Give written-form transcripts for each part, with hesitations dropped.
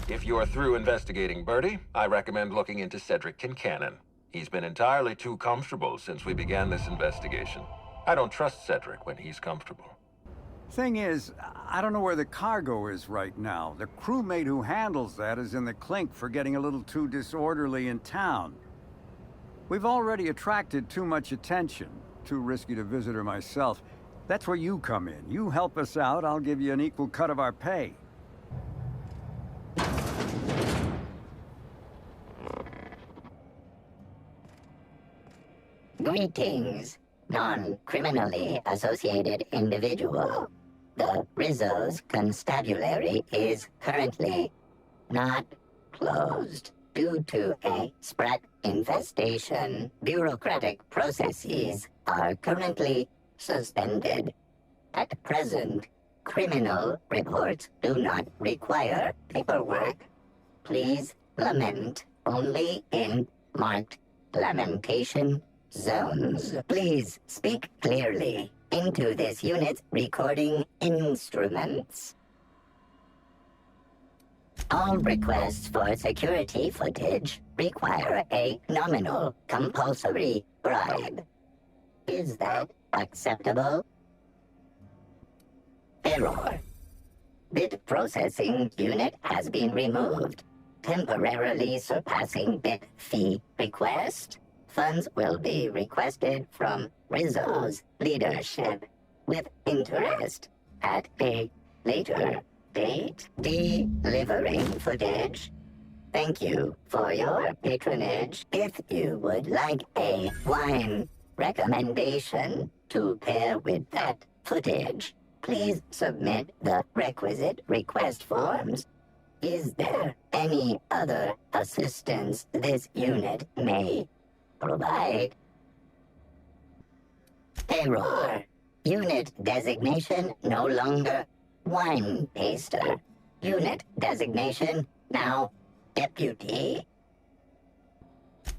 If you're through investigating Birdie, I recommend looking into Cedric Kincannon. He's been entirely too comfortable since we began this investigation. I don't trust Cedric when he's comfortable. Thing is, I don't know where the cargo is right now. The crewmate who handles that is in the clink for getting a little too disorderly in town. We've already attracted too much attention. Too risky to visit her myself. That's where you come in. You help us out, I'll give you an equal cut of our pay. Greetings, non-criminally associated individual. The Rizzo's constabulary is currently not closed due to a sprat infestation. Bureaucratic processes are currently suspended. At present, criminal reports do not require paperwork. Please lament only in marked lamentation zones. Please speak clearly into this unit's recording instruments. All requests for security footage require a nominal compulsory bribe. Is that acceptable? Error. Bit processing unit has been removed, temporarily surpassing bit fee request. Funds will be requested from Rizzo's leadership with interest at a later date. Delivering footage. Thank you for your patronage. If you would like a wine recommendation to pair with that footage, please submit the requisite request forms. Is there any other assistance this unit may provide? Error. Unit designation no longer wine taster. Unit designation now deputy.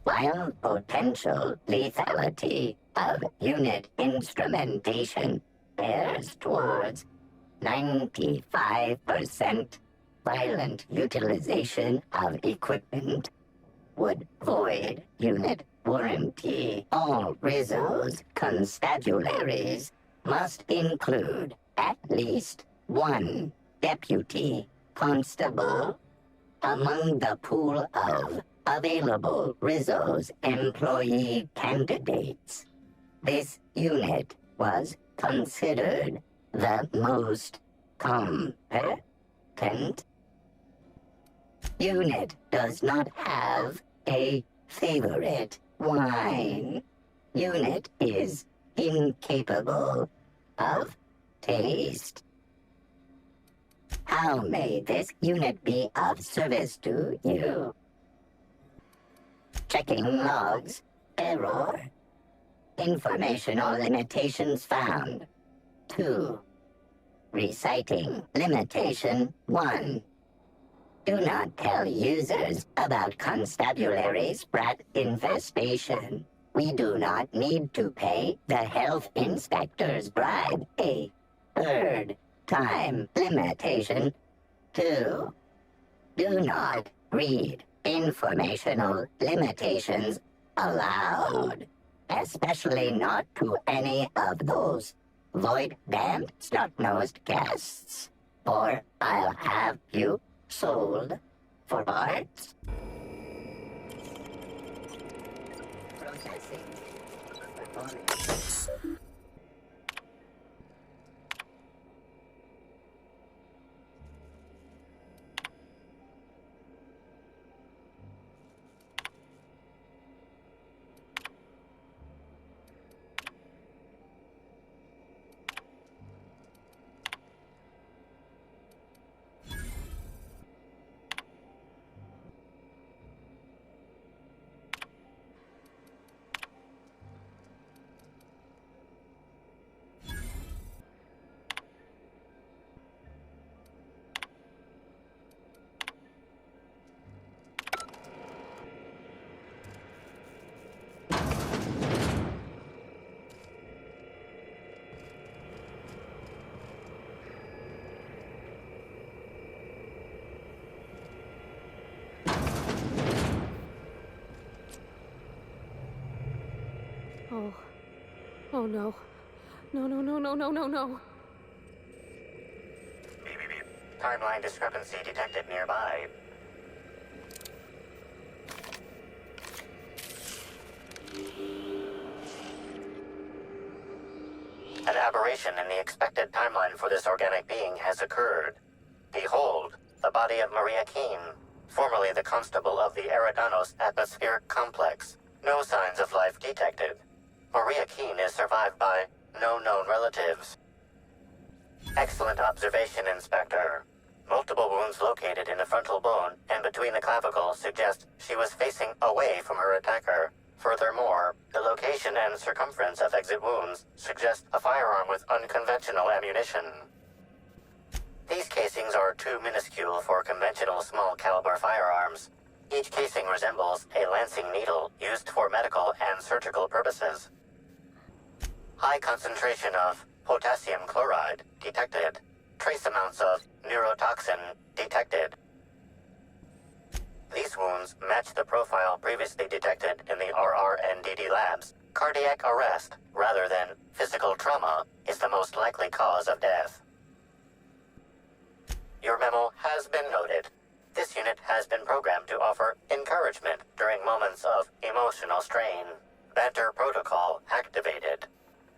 While potential lethality of unit instrumentation bears towards 95%, violent utilization of equipment would void unit warranty. All Rizzo's constabularies must include at least one deputy constable among the pool of available Rizzo's employee candidates. This unit was considered the most competent. Unit does not have a favorite wine. Unit is incapable of taste. How may this unit be of service to you? Checking logs. Error. Informational limitations found. 2. Reciting limitation 1. Do not tell users about constabulary sprat infestation. We do not need to pay the health inspector's bribe a third time. Limitation 2. Do not read informational limitations aloud, especially not to any of those void-damned snot-nosed guests, or I'll have you sold for parts. Processing. Oh. Oh no. No, no, no, no, no, no, no. Beep, beep, beep. Timeline discrepancy detected nearby. An aberration in the expected timeline for this organic being has occurred. Behold, the body of Maria Keene, formerly the constable of the Eridanos Atmospheric Complex. No signs of life detected. Maria Keene is survived by no known relatives. Excellent observation, Inspector. Multiple wounds located in the frontal bone and between the clavicles suggest she was facing away from her attacker. Furthermore, the location and circumference of exit wounds suggest a firearm with unconventional ammunition. These casings are too minuscule for conventional small-caliber firearms. Each casing resembles a lancing needle used for medical and surgical purposes. High concentration of potassium chloride detected. Trace amounts of neurotoxin detected. These wounds match the profile previously detected in the RRNDD labs. Cardiac arrest, rather than physical trauma, is the most likely cause of death. Your memo has been noted. This unit has been programmed to offer encouragement during moments of emotional strain. Banter protocol activated.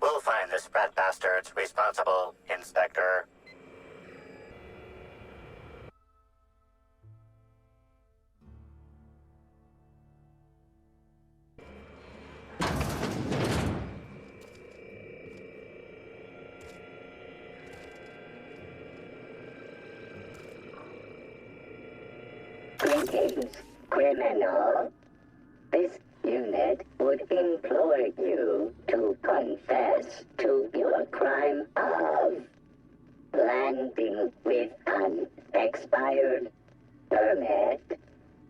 We'll find the sprat bastards responsible, Inspector. Greetings, criminal. This unit would implore you to confess to your crime of landing with an expired permit.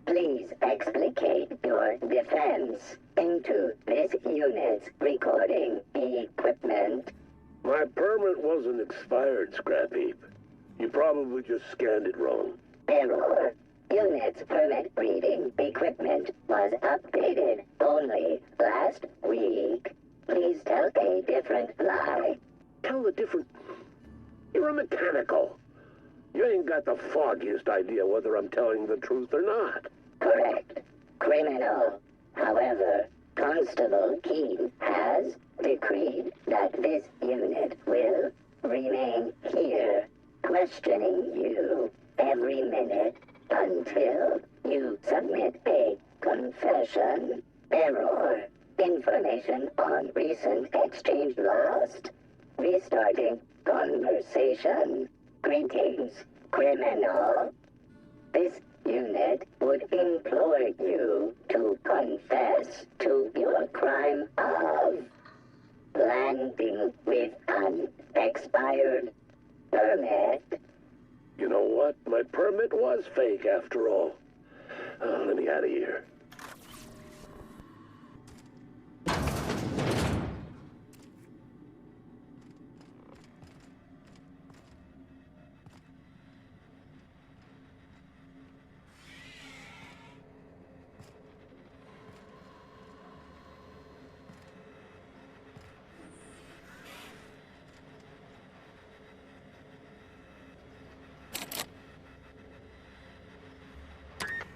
Please explicate your defense into this unit's recording equipment. My permit wasn't expired, Scrapheap. You probably just scanned it wrong. Error. Unit's permit reading equipment was updated only last week. Please tell a different lie. Tell a different... You're a mechanical. You ain't got the foggiest idea whether I'm telling the truth or not. Correct. Criminal. However, Constable Keene has decreed that this unit will remain here, questioning you every minute until you submit a confession. Error. Information on recent exchange lost. Restarting conversation. Greetings, criminal. This unit would implore you to confess to your crime of landing with an expired permit. You know what? My permit was fake after all. Let me out of here.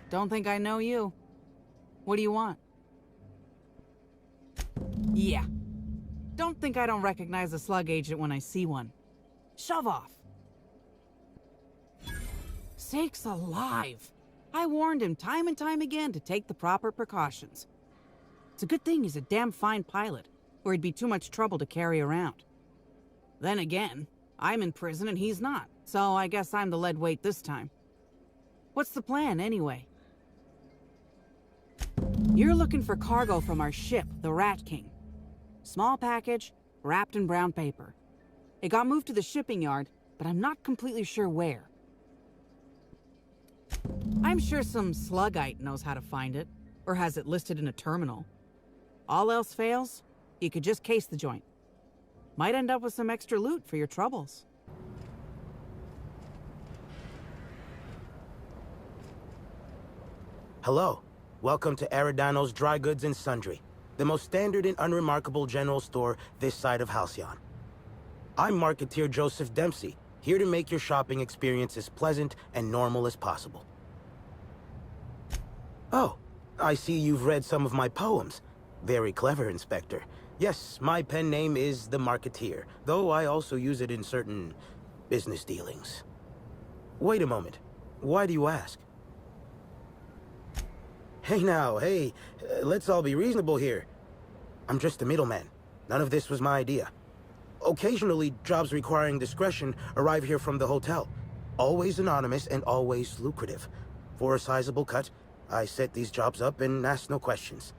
Don't think I know you. What do you want? Yeah. Don't think I don't recognize a slug agent when I see one. Shove off. Sakes alive. I warned him time and time again to take the proper precautions. It's a good thing he's a damn fine pilot, or he'd be too much trouble to carry around. Then again, I'm in prison and he's not, so I guess I'm the lead weight this time. What's the plan, anyway? You're looking for cargo from our ship, the Rat King. Small package, wrapped in brown paper. It got moved to the shipping yard, but I'm not completely sure where. I'm sure some slugite knows how to find it, or has it listed in a terminal. All else fails, you could just case the joint. Might end up with some extra loot for your troubles. Hello. Welcome to Eridanos Dry Goods and Sundry. the most standard and unremarkable general store this side of Halcyon. I'm Marketeer Joseph Dempsey, here to make your shopping experience as pleasant and normal as possible. Oh, I see you've read some of my poems. Very clever, Inspector. Yes, my pen name is the Marketeer, though I also use it in certain business dealings. Wait a moment. Why do you ask? Hey now, hey, let's all be reasonable here. I'm just a middleman. None of this was my idea. Occasionally, jobs requiring discretion arrive here from the hotel. Always anonymous and always lucrative. For a sizable cut, I set these jobs up and ask no questions.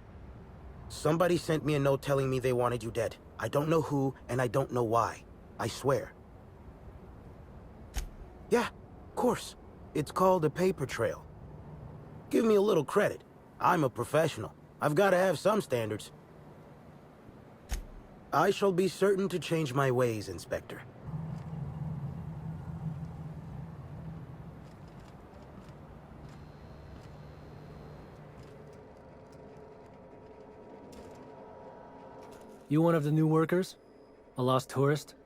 Somebody sent me a note telling me they wanted you dead. I don't know who, and I don't know why. I swear. Yeah, of course. It's called a paper trail. Give me a little credit. I'm a professional. I've got to have some standards. I shall be certain to change my ways, Inspector. You one of the new workers? A lost tourist?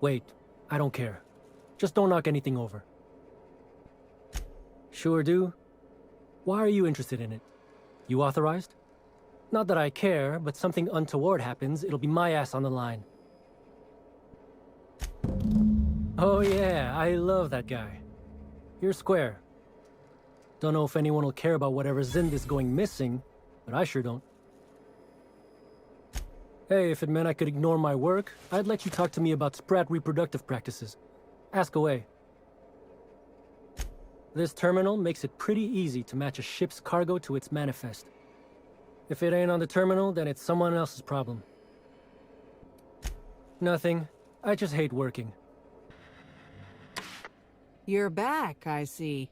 Wait, I don't care. Just don't knock anything over. Sure do. Why are you interested in it? You authorized? Not that I care, but something untoward happens, it'll be my ass on the line. Oh yeah, I love that guy. You're square. Don't know if anyone will care about whatever's in this going missing, but I sure don't. Hey, if it meant I could ignore my work, I'd let you talk to me about sprat reproductive practices. Ask away. This terminal makes it pretty easy to match a ship's cargo to its manifest. If it ain't on the terminal, then it's someone else's problem. Nothing. I just hate working. You're back, I see.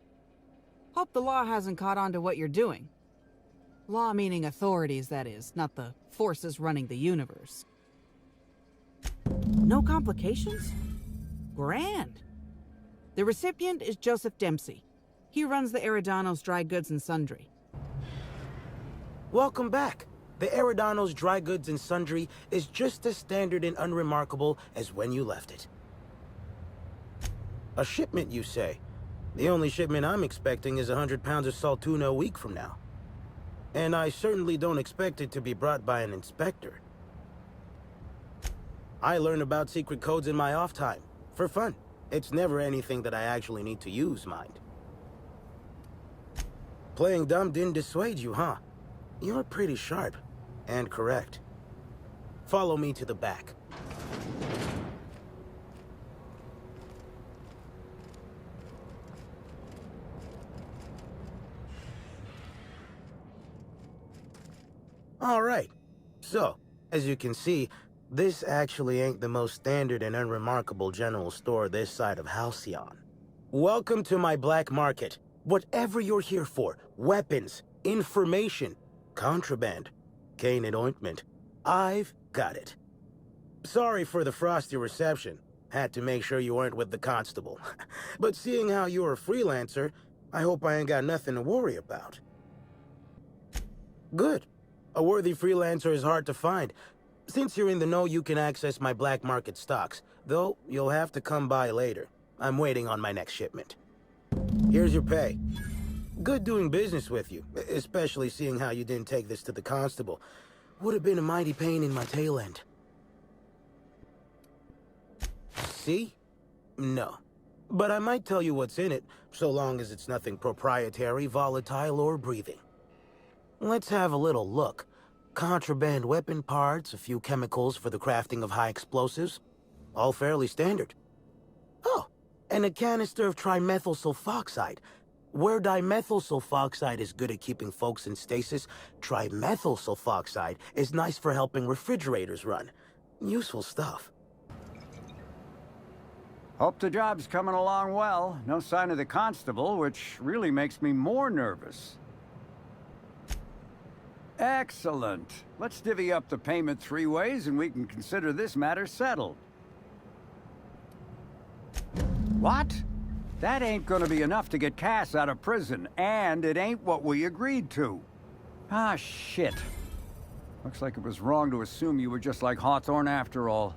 Hope the law hasn't caught on to what you're doing. Law meaning authorities, that is, not the forces running the universe. No complications? Grand. The recipient is Joseph Dempsey. He runs the Eridanos Dry Goods and Sundry. Welcome back. The Eridanos Dry Goods and Sundry is just as standard and unremarkable as when you left it. A shipment, you say? The only shipment I'm expecting is 100 pounds of salt tuna a week from now. And I certainly don't expect it to be brought by an inspector. I learn about secret codes in my off time, for fun. It's never anything that I actually need to use, mind. Playing dumb didn't dissuade you, huh? You're pretty sharp, and correct. Follow me to the back. All right. So, as you can see, this actually ain't the most standard and unremarkable general store this side of Halcyon. Welcome to my black market. Whatever you're here for, weapons, information, contraband, cane and ointment, I've got it. Sorry for the frosty reception. Had to make sure you weren't with the constable. But seeing how you're a freelancer, I hope I ain't got nothing to worry about. Good. A worthy freelancer is hard to find. Since you're in the know, you can access my black market stocks, though you'll have to come by later. I'm waiting on my next shipment. Here's your pay. Good doing business with you, especially seeing how you didn't take this to the constable. Would have been a mighty pain in my tail end. See? No. But I might tell you what's in it, so long as it's nothing proprietary, volatile, or breathing. Let's have a little look. Contraband weapon parts, a few chemicals for the crafting of high explosives. All fairly standard. Oh, and a canister of trimethyl sulfoxide. Where dimethyl sulfoxide is good at keeping folks in stasis, trimethyl sulfoxide is nice for helping refrigerators run. Useful stuff. Hope the job's coming along well. No sign of the constable, which really makes me more nervous. Excellent. Let's divvy up the payment 3 ways and we can consider this matter settled. What? That ain't gonna be enough to get Cass out of prison, and it ain't what we agreed to. Ah, shit. Looks like it was wrong to assume you were just like Hawthorne after all.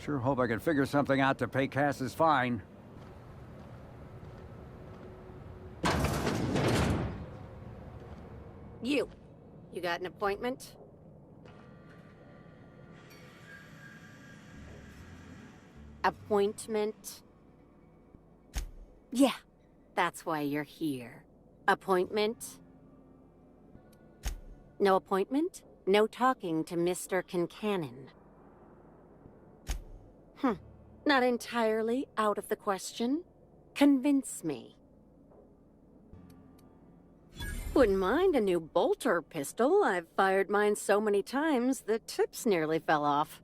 Sure hope I can figure something out to pay Cass's fine. You got an appointment? Appointment? Yeah, that's why you're here. Appointment? No appointment? No talking to Mr. Kincannon. Not entirely out of the question. Convince me. Wouldn't mind a new bolter pistol. I've fired mine so many times, the tips nearly fell off.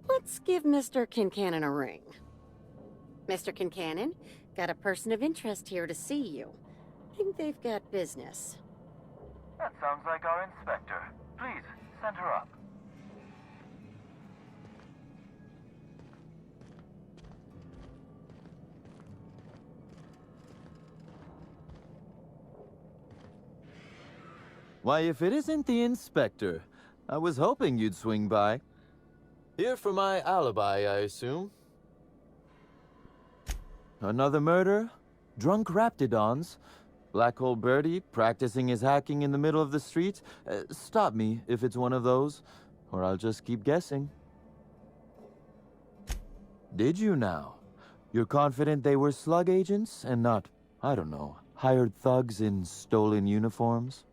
Let's give Mr. Kincannon a ring. Mr. Kincannon, got a person of interest here to see you. Think they've got business. That sounds like our inspector. Please, send her up. Why, if it isn't the inspector, I was hoping you'd swing by. Here for my alibi, I assume. Another murder? Drunk Raptidons? Black Hole Birdie practicing his hacking in the middle of the street? Stop me if it's one of those, or I'll just keep guessing. Did you now? You're confident they were slug agents and not, I don't know, hired thugs in stolen uniforms?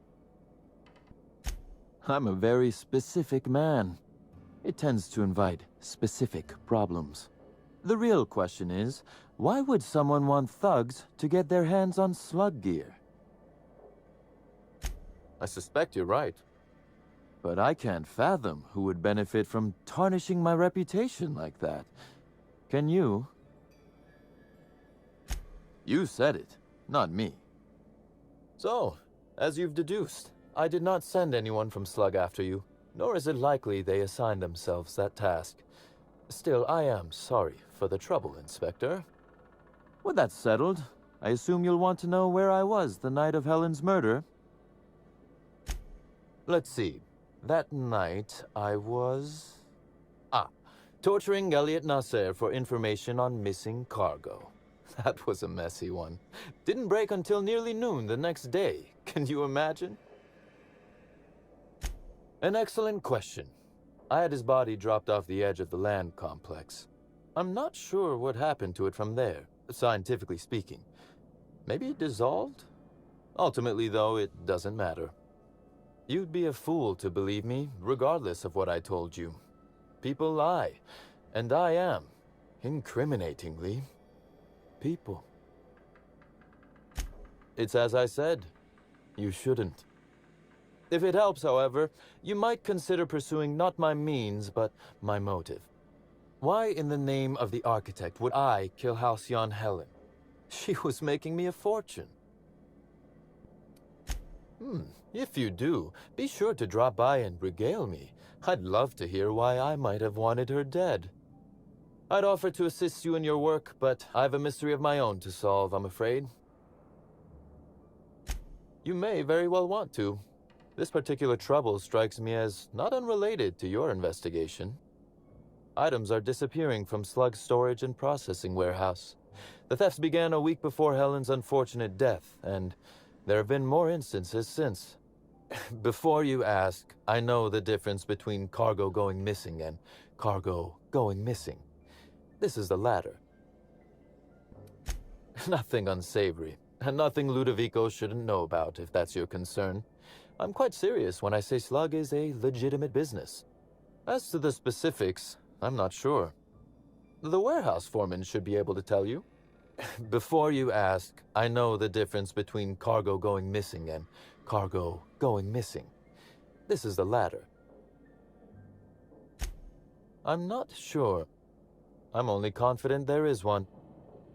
I'm a very specific man. It tends to invite specific problems. The real question is, why would someone want thugs to get their hands on slug gear? I suspect you're right. But I can't fathom who would benefit from tarnishing my reputation like that. Can you? You said it, not me. So, as you've deduced, I did not send anyone from Slug after you, nor is it likely they assigned themselves that task. Still, I am sorry for the trouble, Inspector. With that settled, I assume you'll want to know where I was the night of Helen's murder. Let's see. That night, I was... torturing Elliot Nasser for information on missing cargo. That was a messy one. Didn't break until nearly noon the next day. Can you imagine? An excellent question. I had his body dropped off the edge of the land complex. I'm not sure what happened to it from there, scientifically speaking. Maybe it dissolved? Ultimately, though, it doesn't matter. You'd be a fool to believe me, regardless of what I told you. People lie, and I am, incriminatingly, people. It's as I said. You shouldn't. If it helps, however, you might consider pursuing not my means, but my motive. Why in the name of the architect would I kill Halcyon Helen? She was making me a fortune. If you do, be sure to drop by and regale me. I'd love to hear why I might have wanted her dead. I'd offer to assist you in your work, but I've a mystery of my own to solve, I'm afraid. You may very well want to. This particular trouble strikes me as not unrelated to your investigation. Items are disappearing from Slug's storage and processing warehouse. The thefts began a week before Helen's unfortunate death, and there have been more instances since. Before you ask, I know the difference between cargo going missing and cargo going missing. This is the latter. Nothing unsavory, and nothing Ludovico shouldn't know about, if that's your concern. I'm quite serious when I say Slug is a legitimate business. As to the specifics, I'm not sure. The warehouse foreman should be able to tell you. Before you ask, I know the difference between cargo going missing and cargo going missing. This is the latter. I'm not sure. I'm only confident there is one.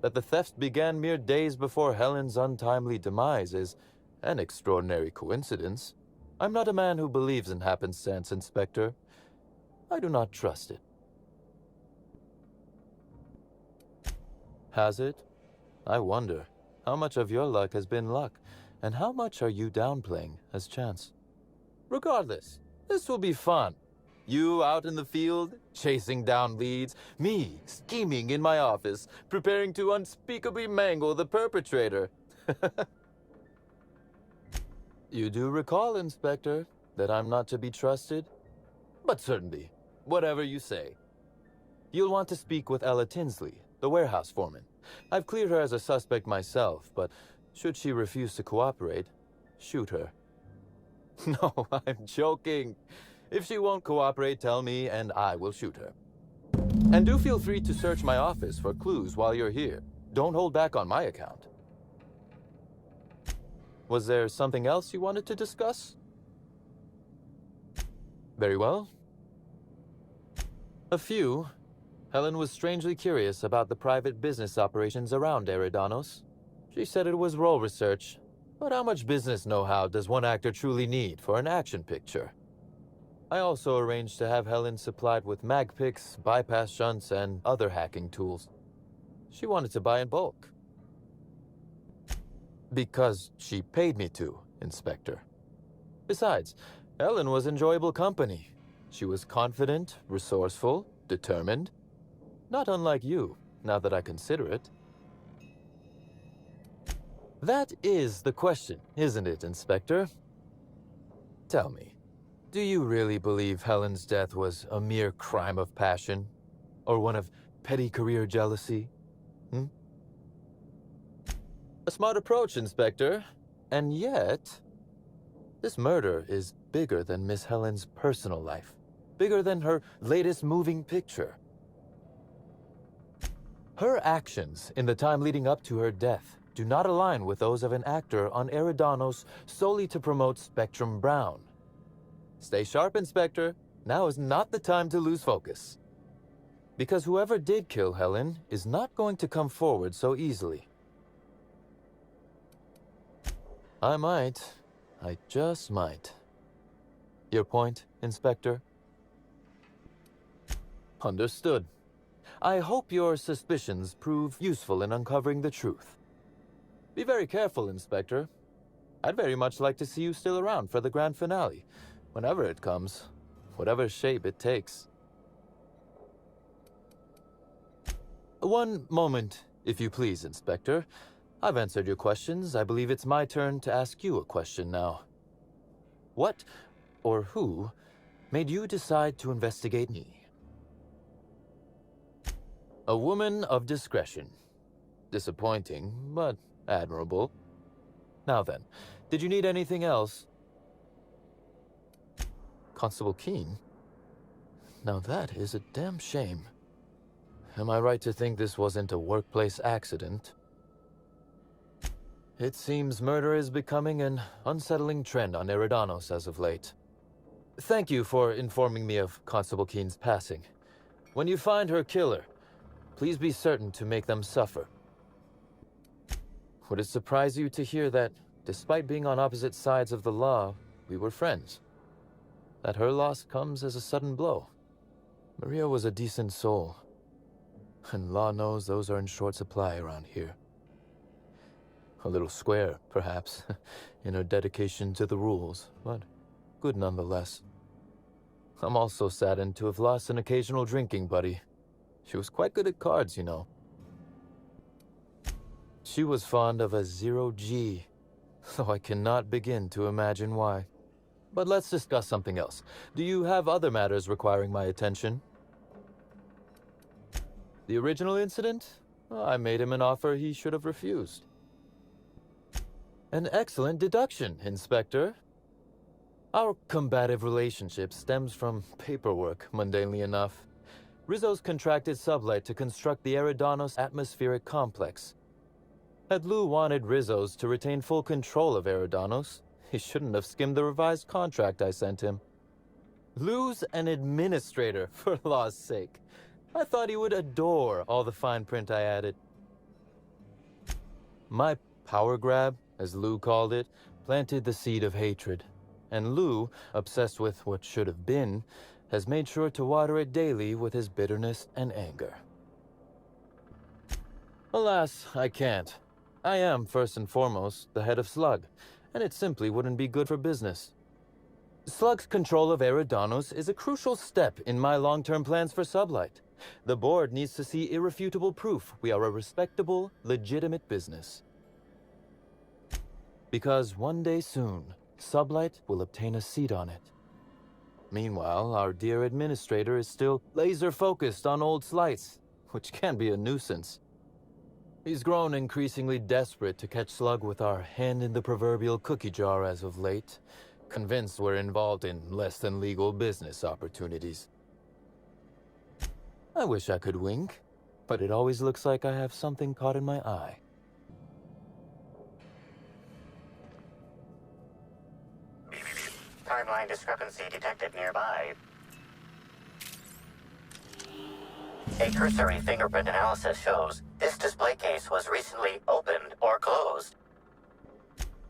That the thefts began mere days before Helen's untimely demise is an extraordinary coincidence. I'm not a man who believes in happenstance, Inspector. I do not trust it. Has it? I wonder. How much of your luck has been luck, and how much are you downplaying as chance? Regardless, This will be fun. You out in the field, chasing down leads. Me, scheming in my office, preparing to unspeakably mangle the perpetrator. You do recall, Inspector, that I'm not to be trusted? But certainly, whatever you say. You'll want to speak with Ella Tinsley, the warehouse foreman. I've cleared her as a suspect myself, but should she refuse to cooperate, shoot her. No, I'm joking. If she won't cooperate, tell me and I will shoot her. And do feel free to search my office for clues while you're here. Don't hold back on my account. Was there something else you wanted to discuss? Very well. A few. Helen was strangely curious about the private business operations around Eridanos. She said it was role research, but how much business know-how does one actor truly need for an action picture? I also arranged to have Helen supplied with mag picks, bypass shunts, and other hacking tools. She wanted to buy in bulk. Because she paid me to, Inspector. Besides, Helen was enjoyable company. She was confident, resourceful, determined. Not unlike you, now that I consider it. That is the question, isn't it, Inspector? Tell me, do you really believe Helen's death was a mere crime of passion? Or one of petty career jealousy? A smart approach, Inspector. And yet, this murder is bigger than Miss Helen's personal life. Bigger than her latest moving picture. Her actions in the time leading up to her death do not align with those of an actor on Eridanos solely to promote Spectrum Brown. Stay sharp, Inspector. Now is not the time to lose focus. Because whoever did kill Helen is not going to come forward so easily. I just might. Your point, Inspector? Understood. I hope your suspicions prove useful in uncovering the truth. Be very careful, Inspector. I'd very much like to see you still around for the grand finale, whenever it comes, whatever shape it takes. One moment, if you please, Inspector. I've answered your questions. I believe it's my turn to ask you a question now. What, or who, made you decide to investigate me? A woman of discretion. Disappointing, but admirable. Now then, did you need anything else? Constable Keene? Now that is a damn shame. Am I right to think this wasn't a workplace accident? It seems murder is becoming an unsettling trend on Eridanos as of late. Thank you for informing me of Constable Keene's passing. When you find her killer, please be certain to make them suffer. Would it surprise you to hear that, despite being on opposite sides of the law, we were friends? That her loss comes as a sudden blow. Maria was a decent soul, and law knows those are in short supply around here. A little square, perhaps, in her dedication to the rules, but good nonetheless. I'm also saddened to have lost an occasional drinking buddy. She was quite good at cards, you know. She was fond of a 0G, though I cannot begin to imagine why. But let's discuss something else. Do you have other matters requiring my attention? The original incident? I made him an offer he should have refused. An excellent deduction, Inspector. Our combative relationship stems from paperwork, mundanely enough. Rizzo's contracted sublet to construct the Eridanos atmospheric complex. Had Lou wanted Rizzo's to retain full control of Eridanos, he shouldn't have skimmed the revised contract I sent him. Lou's an administrator, for law's sake. I thought he would adore all the fine print I added. My power grab, as Lou called it, planted the seed of hatred. And Lou, obsessed with what should have been, has made sure to water it daily with his bitterness and anger. Alas, I can't. I am, first and foremost, the head of Slug, and it simply wouldn't be good for business. Slug's control of Eridanos is a crucial step in my long-term plans for Sublight. The board needs to see irrefutable proof we are a respectable, legitimate business. Because one day soon, Sublight will obtain a seat on it. Meanwhile, our dear administrator is still laser-focused on old slights, which can be a nuisance. He's grown increasingly desperate to catch Slug with our hand in the proverbial cookie jar as of late, convinced we're involved in less than legal business opportunities. I wish I could wink, but it always looks like I have something caught in my eye. Timeline discrepancy detected nearby. A cursory fingerprint analysis shows this display case was recently opened or closed.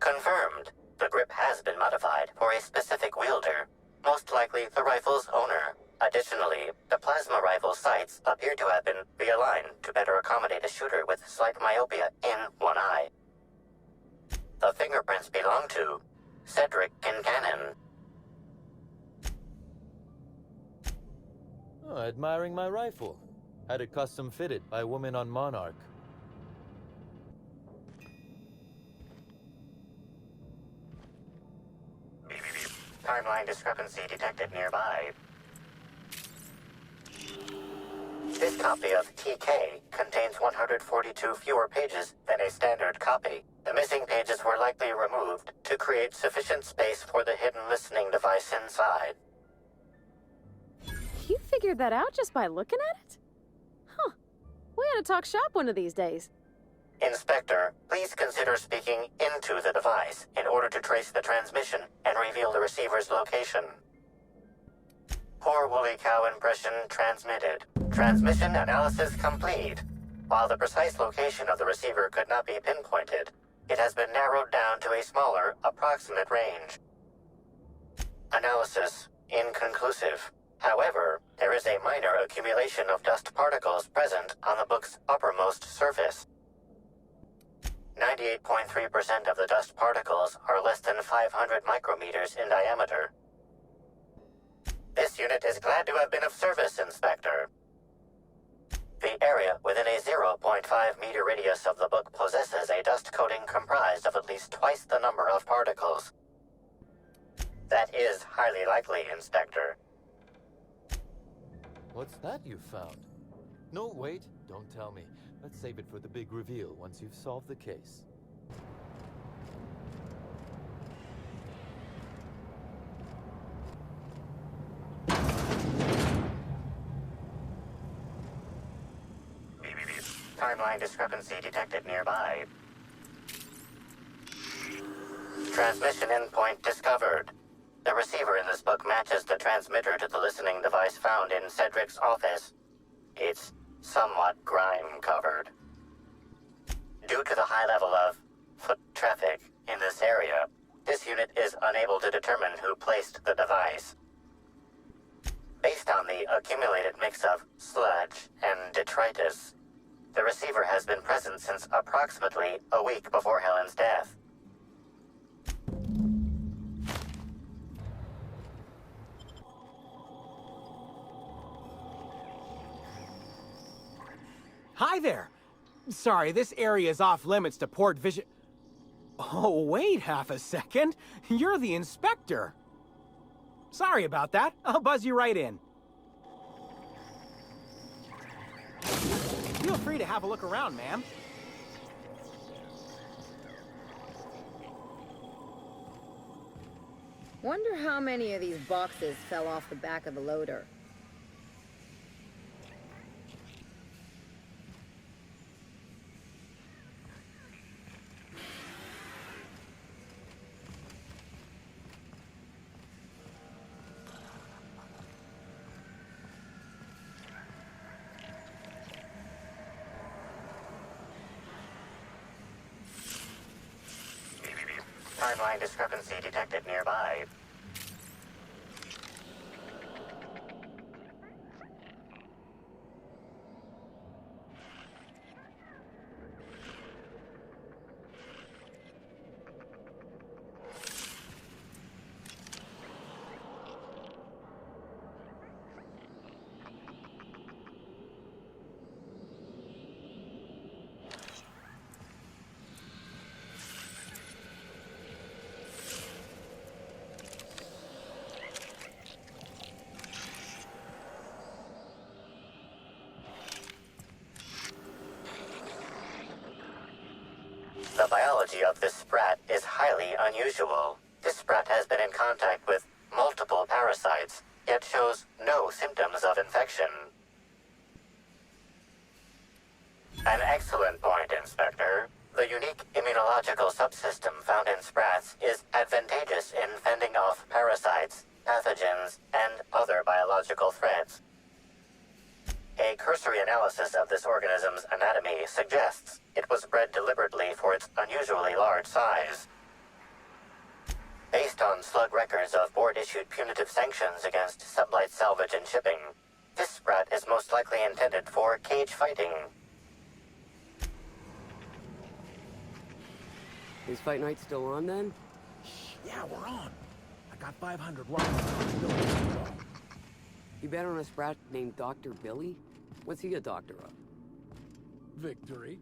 Confirmed. The grip has been modified for a specific wielder, most likely the rifle's owner. Additionally, the plasma rifle sights appear to have been realigned to better accommodate a shooter with slight myopia in one eye. The fingerprints belong to Cedric Kincannon. Oh, admiring my rifle. Had it custom fitted by a woman on Monarch. Timeline discrepancy detected nearby. This copy of TK contains 142 fewer pages than a standard copy. The missing pages were likely removed to create sufficient space for the hidden listening device inside. You figured that out just by looking at it? Huh. We ought to talk shop one of these days. Inspector, please consider speaking into the device in order to trace the transmission and reveal the receiver's location. Poor woolly cow impression transmitted. Transmission analysis complete. While the precise location of the receiver could not be pinpointed, it has been narrowed down to a smaller, approximate range. Analysis inconclusive. However, there is a minor accumulation of dust particles present on the book's uppermost surface. 98.3% of the dust particles are less than 500 micrometers in diameter. This unit is glad to have been of service, Inspector. The area within a 0.5 meter radius of the book possesses a dust coating comprised of at least twice the number of particles. That is highly likely, Inspector. What's that you found? No, wait, don't tell me. Let's save it for the big reveal once you've solved the case. Timeline discrepancy detected nearby. Transmission endpoint discovered. The receiver in this book matches the transmitter to the listening device found in Cedric's office. It's somewhat grime-covered. Due to the high level of foot traffic in this area, this unit is unable to determine who placed the device. Based on the accumulated mix of sludge and detritus, the receiver has been present since approximately a week before Helen's death. Hi there! Sorry, this area is off limits to port vision. Oh, wait half a second. You're the inspector. Sorry about that. I'll buzz you right in. Feel free to have a look around, ma'am. Wonder how many of these boxes fell off the back of the loader. Timeline discrepancy detected nearby. The biology of this sprat is highly unusual. This sprat has been in contact with multiple parasites, yet shows no symptoms of infection. An excellent point, Inspector. The unique immunological subsystem found in sprats is advantageous in fending off parasites, pathogens, and other biological threats. A cursory analysis of this organism's anatomy suggests it was bred deliberately for its unusually large size. Based on slug records of board-issued punitive sanctions against sublight salvage and shipping, this sprat is most likely intended for cage fighting. Is Fight Night still on then? Yeah, we're on. I got 500 rounds. You bet on a sprat named Dr. Billy? What's he a doctor of? Victory.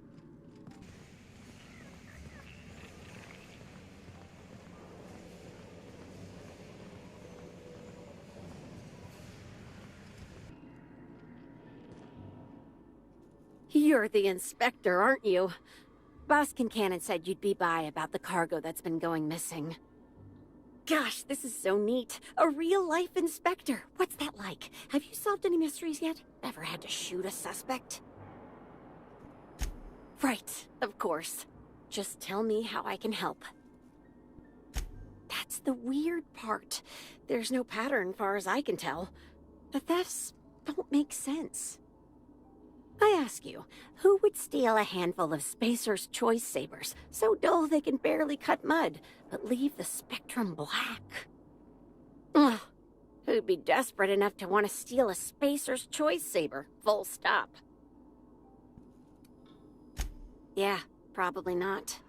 You're the inspector, aren't you? Boss Kincannon said you'd be by about the cargo that's been going missing. Gosh, this is so neat. A real-life inspector. What's that like? Have you solved any mysteries yet? Ever had to shoot a suspect? Right, of course. Just tell me how I can help. That's the weird part. There's no pattern, far as I can tell. The thefts don't make sense. I ask you, who would steal a handful of Spacer's Choice Sabers, so dull they can barely cut mud, but leave the spectrum black? Ugh. Who'd be desperate enough to want to steal a Spacer's Choice Saber, full stop? Yeah, probably not.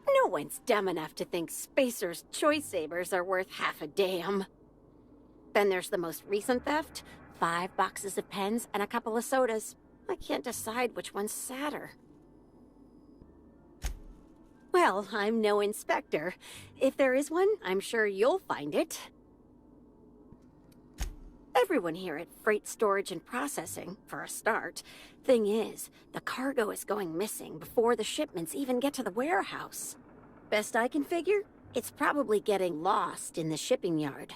No one's dumb enough to think Spacer's Choice Sabers are worth half a damn. Then there's the most recent theft, 5 boxes of pens and a couple of sodas. I can't decide which one's sadder. Well, I'm no inspector. If there is one, I'm sure you'll find it. Everyone here at Freight Storage and Processing, for a start. Thing is, the cargo is going missing before the shipments even get to the warehouse. Best I can figure, it's probably getting lost in the shipping yard.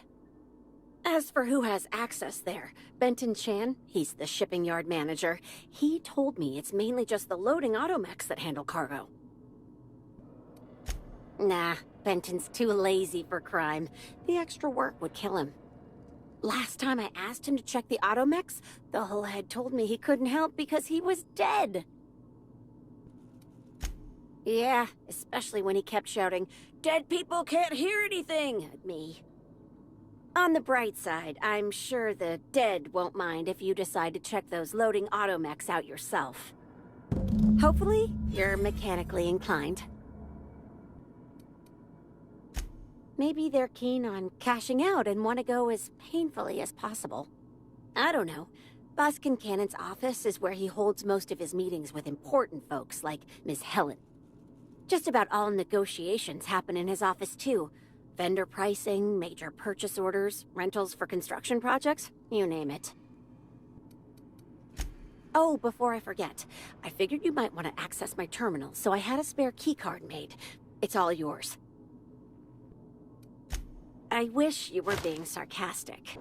As for who has access there, Benton Chan, he's the shipping yard manager, he told me it's mainly just the loading automechs that handle cargo. Nah, Benton's too lazy for crime. The extra work would kill him. Last time I asked him to check the automechs, the whole head told me he couldn't help because he was dead. Yeah, especially when he kept shouting, "Dead people can't hear anything!" at me. On the bright side, I'm sure the dead won't mind if you decide to check those loading automechs out yourself. Hopefully, you're mechanically inclined. Maybe they're keen on cashing out and want to go as painfully as possible. I don't know. Boss Kincannon's office is where he holds most of his meetings with important folks like Miss Helen. Just about all negotiations happen in his office too. Vendor pricing, major purchase orders, rentals for construction projects, you name it. Oh, before I forget, I figured you might want to access my terminal, so I had a spare keycard made. It's all yours. I wish you were being sarcastic.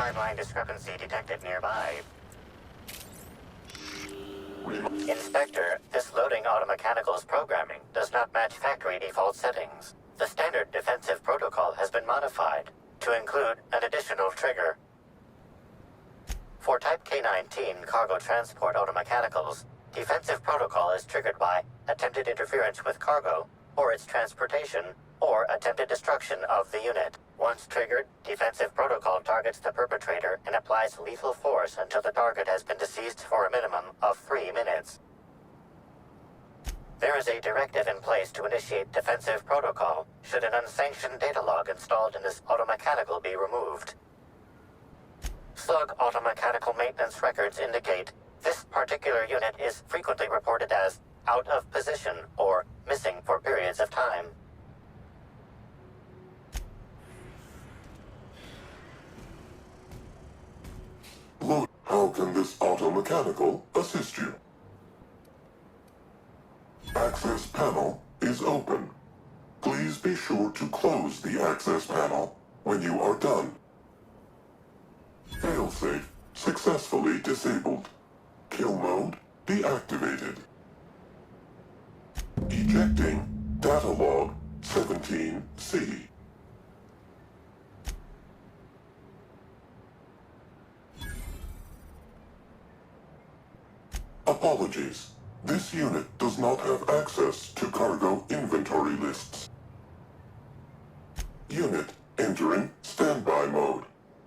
timeline discrepancy detected nearby. Inspector, this loading automechanical's programming does not match factory default settings. The standard defensive protocol has been modified to include an additional trigger. For Type K-19 cargo transport automechanicals, defensive protocol is triggered by attempted interference with cargo, or its transportation, or attempted destruction of the unit. Once triggered, defensive protocol targets the perpetrator and applies lethal force until the target has been deceased for a minimum of 3 minutes. There is a directive in place to initiate defensive protocol should an unsanctioned data log installed in this automechanical be removed. Slug automechanical maintenance records indicate this particular unit is frequently reported as out of position or missing for periods of time. Look, how can this automechanical assist you? Access panel is open. Please be sure to close the access panel when you are done. Failsafe successfully disabled. Kill mode deactivated. Ejecting data log 17C. Apologies. This unit does not have access to cargo inventory lists. Unit entering standby mode.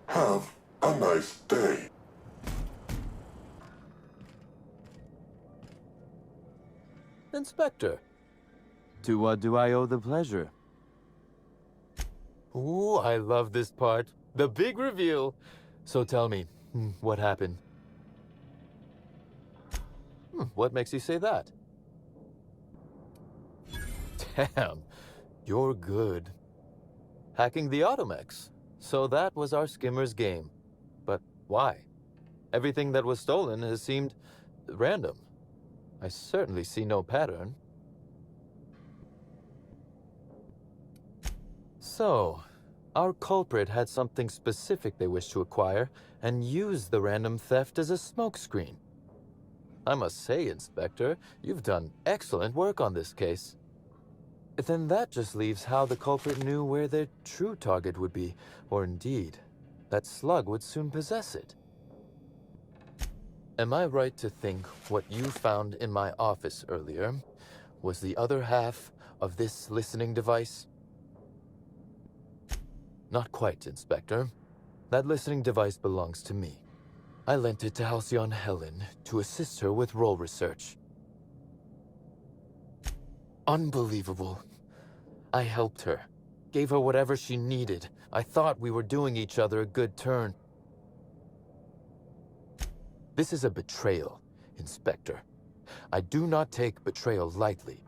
Have a nice day. Inspector, to what do I owe the pleasure? Ooh, I love this part. The big reveal. So tell me, what happened? What makes you say that? Damn, you're good. Hacking the Automex. So that was our skimmer's game. But why? Everything that was stolen has seemed random. I certainly see no pattern. So, our culprit had something specific they wished to acquire and used the random theft as a smokescreen. I must say, Inspector, you've done excellent work on this case. Then that just leaves how the culprit knew where their true target would be, or indeed, that Slug would soon possess it. Am I right to think what you found in my office earlier was the other half of this listening device? Not quite, Inspector. That listening device belongs to me. I lent it to Halcyon Helen to assist her with role research. Unbelievable. I helped her, gave her whatever she needed. I thought we were doing each other a good turn. This is a betrayal, Inspector. I do not take betrayal lightly.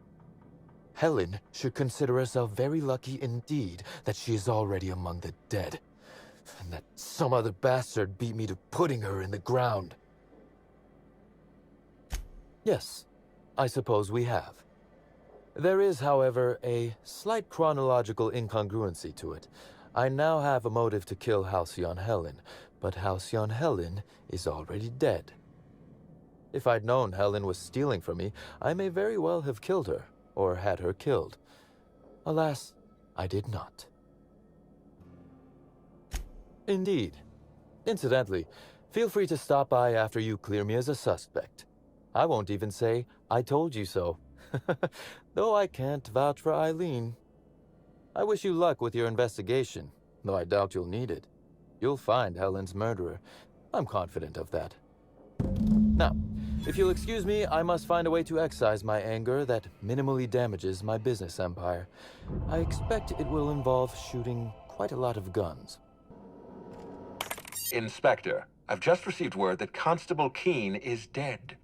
Helen should consider herself very lucky indeed that she is already among the dead, and that some other bastard beat me to putting her in the ground. Yes, I suppose we have. There is, however, a slight chronological incongruency to it. I now have a motive to kill Halcyon Helen, but Halcyon Helen is already dead. If I'd known Helen was stealing from me, I may very well have killed her, or had her killed. Alas, I did not. Indeed. Incidentally, feel free to stop by after you clear me as a suspect. I won't even say, I told you so. Though I can't vouch for Eileen. I wish you luck with your investigation, though I doubt you'll need it. You'll find Helen's murderer. I'm confident of that. Now, if you'll excuse me, I must find a way to excise my anger that minimally damages my business empire. I expect it will involve shooting quite a lot of guns. Inspector, I've just received word that Constable Keene is dead.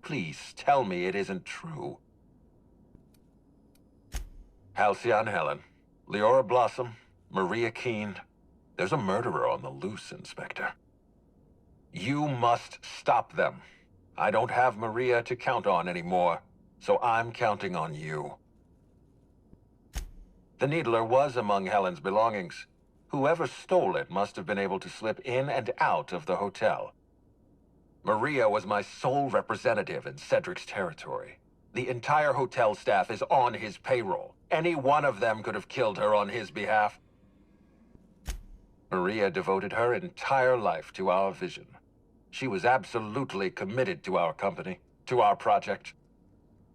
Please tell me it isn't true. Halcyon Helen, Leora Blossom, Maria Keene. There's a murderer on the loose, Inspector. You must stop them. I don't have Maria to count on anymore, so I'm counting on you. The Needler was among Helen's belongings. Whoever stole it must have been able to slip in and out of the hotel. Maria was my sole representative in Cedric's territory. The entire hotel staff is on his payroll. Any one of them could have killed her on his behalf. Maria devoted her entire life to our vision. She was absolutely committed to our company, to our project.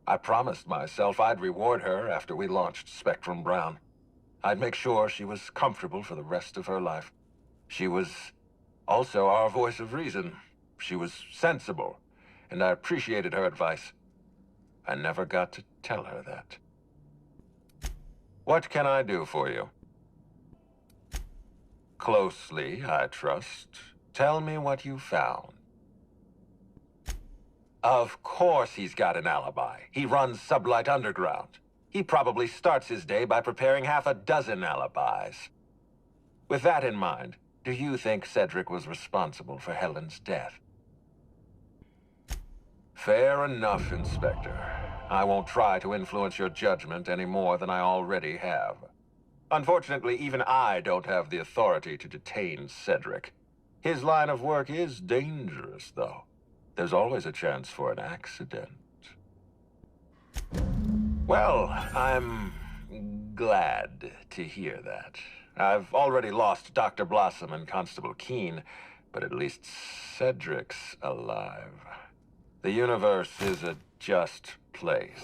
I promised myself I'd reward her after we launched Spectrum Brown. I'd make sure she was comfortable for the rest of her life. She was also our voice of reason. She was sensible, and I appreciated her advice. I never got to tell her that. What can I do for you? Closely, I trust. Tell me what you found. Of course he's got an alibi. He runs Sublight Underground. He probably starts his day by preparing half a dozen alibis. With that in mind, do you think Cedric was responsible for Helen's death? Fair enough, Inspector. I won't try to influence your judgment any more than I already have. Unfortunately, even I don't have the authority to detain Cedric. His line of work is dangerous, though. There's always a chance for an accident. Well, I'm glad to hear that. I've already lost Dr. Blossom and Constable Keene, but at least Cedric's alive. The universe is a just place.